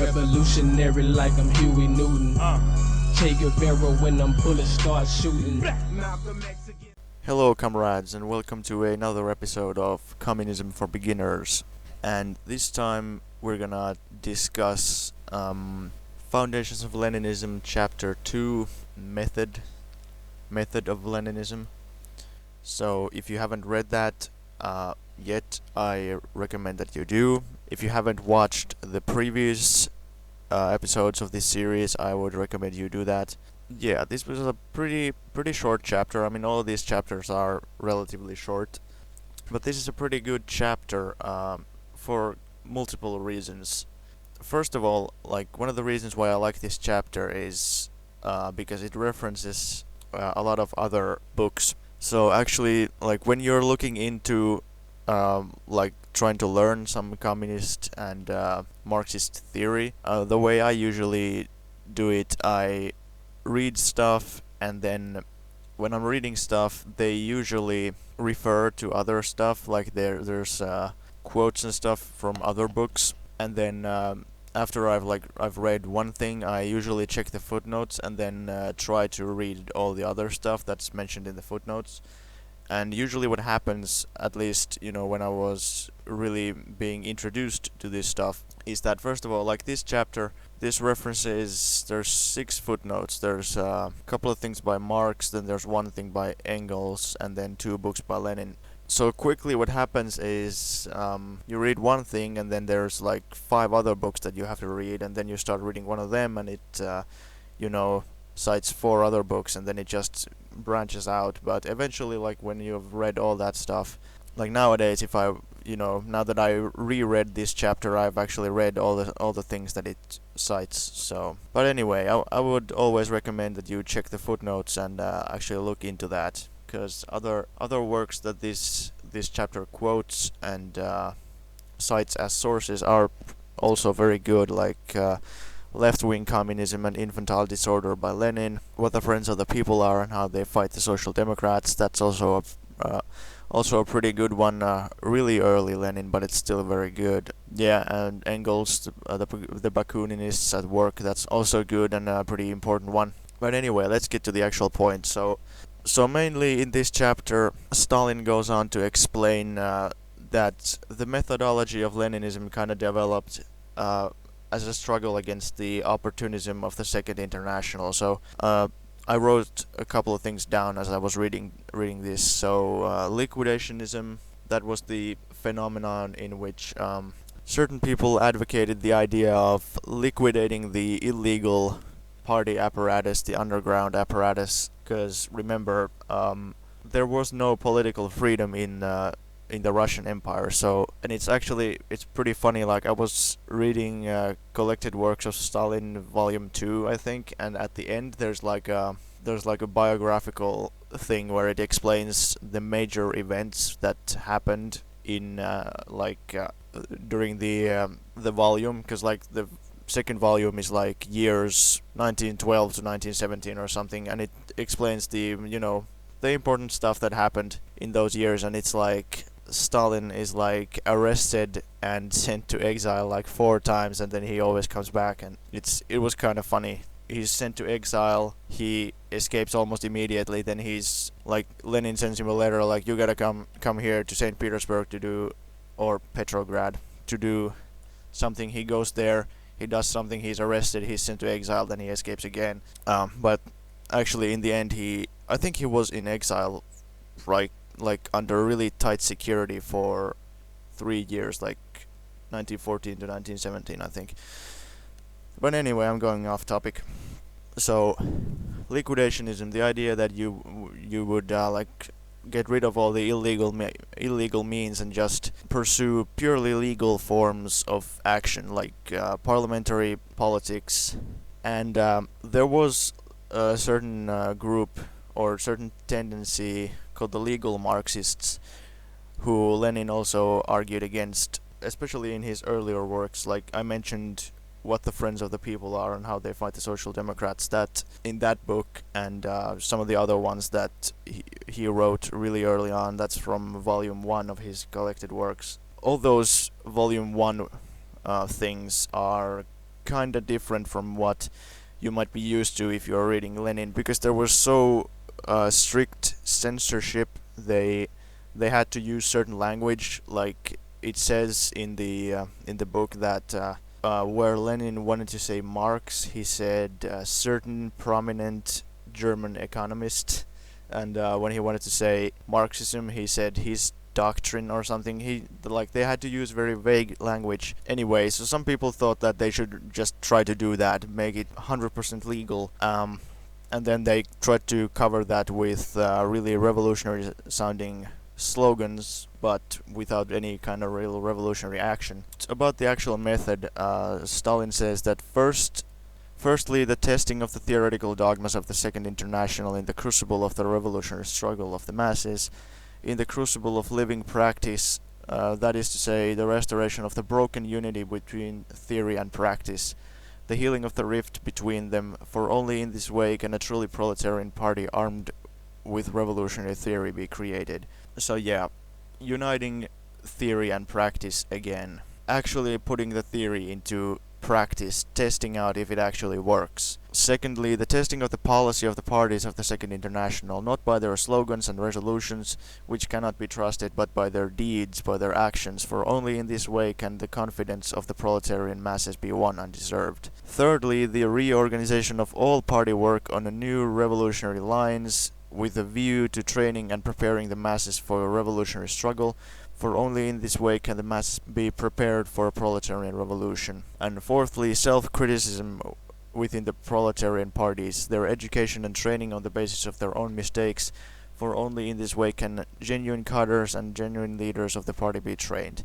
Revolutionary like I'm Huey Newton. Che Guevara when them bullets start shooting. Hello comrades, and welcome to another episode of Communism for Beginners. And this time we're gonna discuss Foundations of Leninism Chapter 2, Method of Leninism. So if you haven't read that yet, I recommend that you do. If you haven't watched the previous episodes of this series, I would recommend you do that. Yeah, this was a pretty short chapter. I mean, all of these chapters are relatively short, but this is a pretty good chapter for multiple reasons. First of all, like, one of the reasons why I like this chapter is because it references a lot of other books. So actually, like, when you're looking into like trying to learn some communist and Marxist theory, the way I usually do it, I read stuff, and then when I'm reading stuff, they usually refer to other stuff, like there's quotes and stuff from other books, and then after I've read one thing, I usually check the footnotes and then try to read all the other stuff that's mentioned in the footnotes. And usually what happens, at least, when I was really being introduced to this stuff, is that first of all, like this chapter, this references, there's 6 footnotes. There's a couple of things by Marx, then there's one thing by Engels, and then 2 books by Lenin. So quickly what happens is you read one thing, and then there's like 5 other books that you have to read, and then you start reading one of them, and it cites 4 other books, and then it just branches out. But eventually, like, when you've read all that stuff, like nowadays, if I now that I reread this chapter, I've actually read all the things that it cites. So, but anyway, I would always recommend that you check the footnotes and actually look into that, because other works that this chapter quotes and cites as sources are also very good, like Left-Wing Communism and Infantile Disorder by Lenin, What the Friends of the People Are and How They Fight the Social Democrats. That's also a pretty good one, really early Lenin, but it's still very good. Yeah, and Engels, the Bakuninists at Work, that's also good and a pretty important one. But anyway, let's get to the actual point. So mainly in this chapter, Stalin goes on to explain that the methodology of Leninism kind of developed as a struggle against the opportunism of the Second International. So I wrote a couple of things down as I was reading this. So liquidationism, that was the phenomenon in which certain people advocated the idea of liquidating the illegal party apparatus, the underground apparatus, because remember, there was no political freedom in the Russian Empire. So, and it's pretty funny, like I was reading Collected Works of Stalin Volume 2, I think, and at the end there's like a biographical thing where it explains the major events that happened in during the volume, because like the second volume is like years 1912 to 1917 or something, and it explains the important stuff that happened in those years. And it's like Stalin is like arrested and sent to exile like 4 times, and then he always comes back, and it was kind of funny. He's sent to exile, he escapes almost immediately, then he's like, Lenin sends him a letter like, you gotta come here to St. Petersburg to do, or Petrograd, to do something. He goes there, he does something, he's arrested, he's sent to exile, then he escapes again. But actually in the end I think he was in exile, right, like under really tight security for 3 years, like 1914 to 1917, I think. But anyway, I'm going off topic. So, liquidationism, the idea that you would like get rid of all the illegal means and just pursue purely legal forms of action, like parliamentary politics. And there was a certain group or certain tendency called the legal Marxists, who Lenin also argued against, especially in his earlier works. Like I mentioned, What the Friends of the People Are and How They Fight the Social Democrats, that in that book, and some of the other ones that he wrote really early on, that's from Volume 1 of his collected works. All those Volume 1 things are kinda different from what you might be used to if you're reading Lenin, because there was so strict censorship. They had to use certain language, like it says in the book that where Lenin wanted to say Marx, he said certain prominent German economist, and when he wanted to say Marxism, he said his doctrine or something. They had to use very vague language anyway, so some people thought that they should just try to do that, make it 100% legal, and then they tried to cover that with really revolutionary sounding slogans, but without any kind of real revolutionary action. About the actual method, Stalin says that firstly, the testing of the theoretical dogmas of the Second International in the crucible of the revolutionary struggle of the masses, in the crucible of living practice, that is to say, the restoration of the broken unity between theory and practice, the healing of the rift between them, for only in this way can a truly proletarian party armed with revolutionary theory be created. So yeah, uniting theory and practice again. Actually putting the theory into practice, testing out if it actually works. Secondly, the testing of the policy of the parties of the Second International, not by their slogans and resolutions, which cannot be trusted, but by their deeds, by their actions, for only in this way can the confidence of the proletarian masses be won undeserved. Thirdly, the reorganization of all party work on a new revolutionary lines, with a view to training and preparing the masses for a revolutionary struggle, for only in this way can the masses be prepared for a proletarian revolution. And fourthly, self-criticism within the proletarian parties, their education and training on the basis of their own mistakes, for only in this way can genuine cadres and genuine leaders of the party be trained.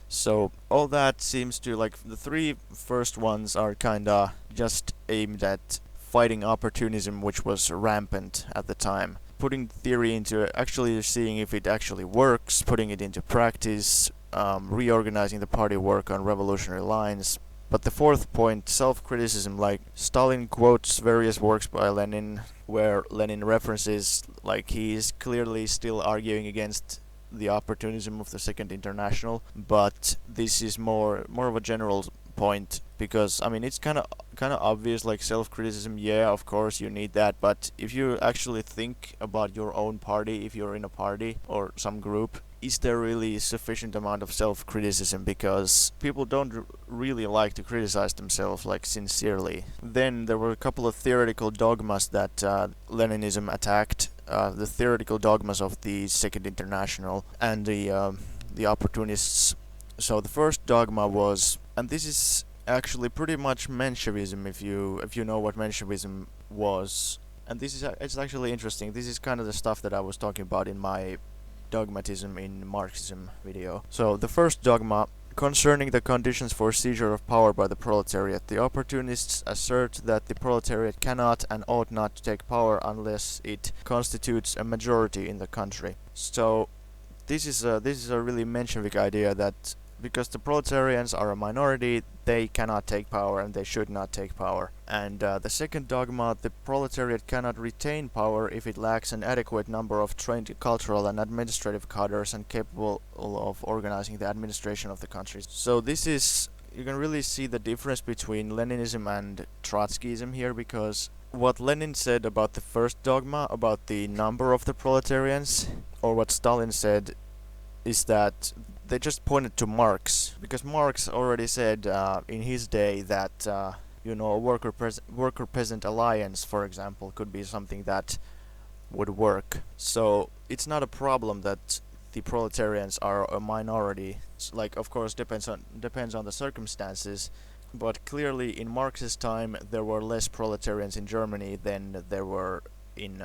So all that seems to, like, the three first ones are kinda just aimed at fighting opportunism, which was rampant at the time. Putting theory into actually seeing if it actually works, putting it into practice, reorganizing the party work on revolutionary lines. But the fourth point, self-criticism, like Stalin quotes various works by Lenin, where Lenin references, like, he is clearly still arguing against the opportunism of the Second International, but this is more of a general point, because I mean it's kind of obvious, like self-criticism, yeah, of course you need that, but if you actually think about your own party, if you're in a party or some group, is there really sufficient amount of self-criticism? Because people don't really like to criticize themselves, like, sincerely. Then there were a couple of theoretical dogmas that Leninism attacked, the theoretical dogmas of the Second International and the opportunists. So the first dogma was, and this is actually pretty much Menshevism, if you know what Menshevism was. And this is it's actually interesting. This is kind of the stuff that I was talking about in my dogmatism in Marxism video. So the first dogma, concerning the conditions for seizure of power by the proletariat, the opportunists assert that the proletariat cannot and ought not to take power unless it constitutes a majority in the country. So this is a really Menshevik idea, that because the proletarians are a minority, they cannot take power and they should not take power. And the second dogma, the proletariat cannot retain power if it lacks an adequate number of trained cultural and administrative cadres and capable of organizing the administration of the country. So this is, you can really see the difference between Leninism and Trotskyism here, because what Lenin said about the first dogma, about the number of the proletarians, or what Stalin said, is that they just pointed to Marx, because Marx already said in his day that a worker-peasant alliance, for example, could be something that would work. So it's not a problem that the proletarians are a minority. Like, of course, depends on the circumstances, but clearly in Marx's time there were less proletarians in Germany than there were in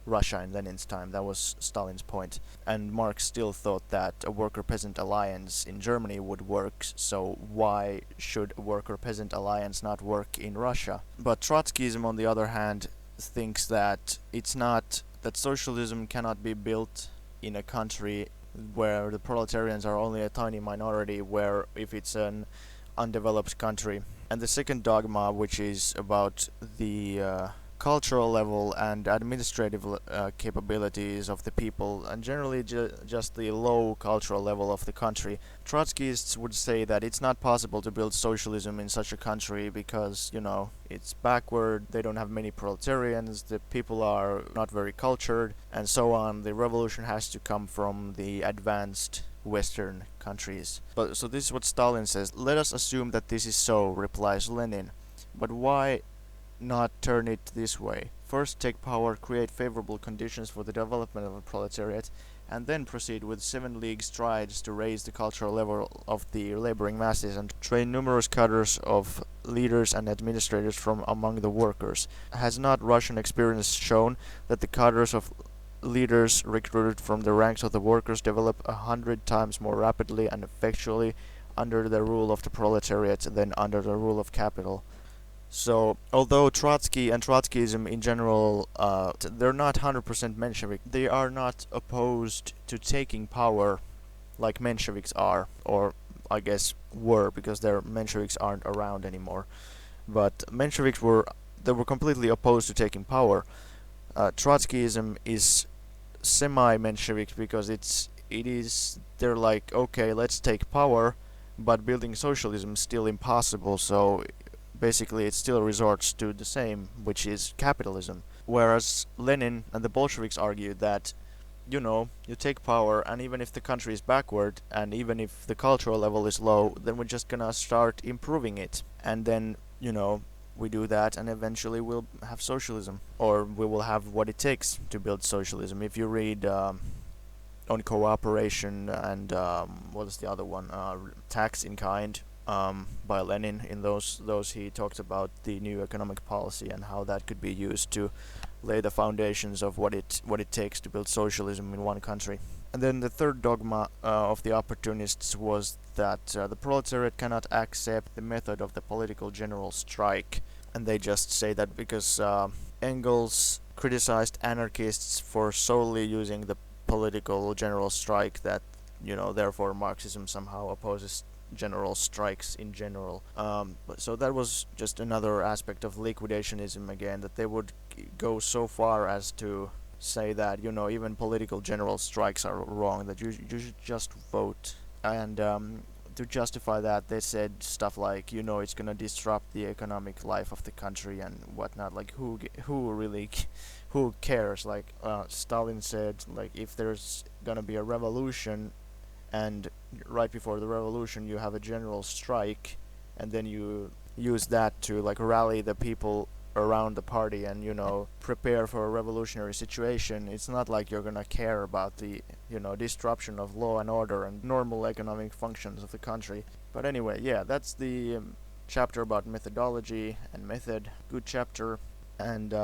Russia in Lenin's time. That was Stalin's point. And Marx still thought that a worker-peasant alliance in Germany would work, so why should a worker-peasant alliance not work in Russia? But Trotskyism, on the other hand, thinks that it's not, that socialism cannot be built in a country where the proletarians are only a tiny minority, where if it's an undeveloped country. And the second dogma, which is about the cultural level and administrative capabilities of the people, and generally just the low cultural level of the country. Trotskyists would say that it's not possible to build socialism in such a country because, it's backward, they don't have many proletarians, the people are not very cultured, and so on. The revolution has to come from the advanced Western countries. So this is what Stalin says. Let us assume that this is so, replies Lenin. But why not turn it this way? First take power, create favorable conditions for the development of the proletariat, and then proceed with 7 league strides to raise the cultural level of the laboring masses and train numerous cadres of leaders and administrators from among the workers. Has not Russian experience shown that the cadres of leaders recruited from the ranks of the workers develop 100 times more rapidly and effectually under the rule of the proletariat than under the rule of capital? So, although Trotsky and Trotskyism in general, they're not 100% Menshevik, they are not opposed to taking power like Mensheviks are, or I guess were, because their Mensheviks aren't around anymore. But Mensheviks they were completely opposed to taking power. Trotskyism is semi-Menshevik because they're like, okay, let's take power, but building socialism is still impossible, so basically it still resorts to the same, which is capitalism. Whereas Lenin and the Bolsheviks argued that, you take power, and even if the country is backward, and even if the cultural level is low, then we're just gonna start improving it. And then, we do that, and eventually we'll have socialism. Or we will have what it takes to build socialism. If you read on cooperation and what is the other one? Tax in Kind, by Lenin. In those he talked about the new economic policy and how that could be used to lay the foundations of what it takes to build socialism in one country. And then the third dogma of the opportunists was that the proletariat cannot accept the method of the political general strike, and they just say that because Engels criticized anarchists for solely using the political general strike, that therefore Marxism somehow opposes general strikes in general. So that was just another aspect of liquidationism again, that they would go so far as to say that even political general strikes are wrong, that you should just vote. And to justify that, they said stuff like, it's gonna disrupt the economic life of the country and whatnot. Like who cares? Like Stalin said, like if there's gonna be a revolution, and right before the revolution you have a general strike, and then you use that to like rally the people around the party and prepare for a revolutionary situation. It's not like you're gonna care about the disruption of law and order and normal economic functions of the country. But anyway, yeah, that's the chapter about methodology and method. Good chapter. And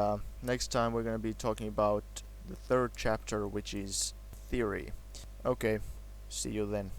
next time we're gonna be talking about the third chapter, which is theory. Okay, see you then.